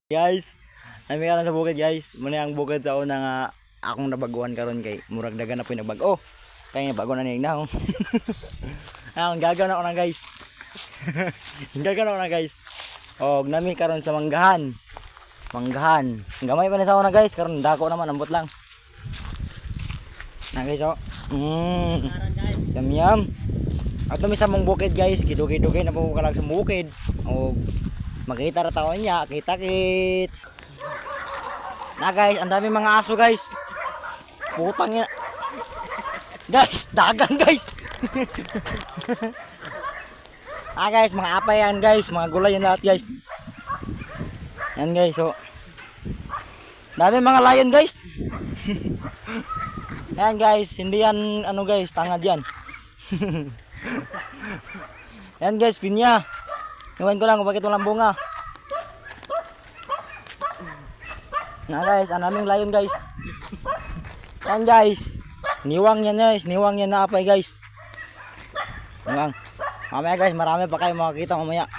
Guys, nami ka lang sa bukid guys. Muna ang bukid sa una nga akong nabaguhan karon kay murag dagan na po nagbago. Kaya bago na ning na. Ang gagawin ako na guys. Gagawin ako na guys. Og nami karon sa manggahan. Manggahan. Gamay pa na sa una guys, karon dako naman ambot lang. Na guys oh. Yum yum. At nami sa mong bukid guys, kidugay-dugay na po kalag sa bukid. Og makita ra taon niya, kita-kits. Na guys, ang dami mga aso guys. Putang ina. Guys, dagan guys. Guys, mga apay yan guys, mga gulay yan lahat guys. Yan guys, so. Dami mga lion guys. Yan guys, hindi yan ano guys, tangad yan. Yan guys, pinya. Iwan ko lang kung bakit walang bunga. Na guys, ang aming lion guys. Yan guys. Niwang yan guys, niwang yan na apay guys. Niwang. Mamaya guys, marami pa kayo makakita mamaya.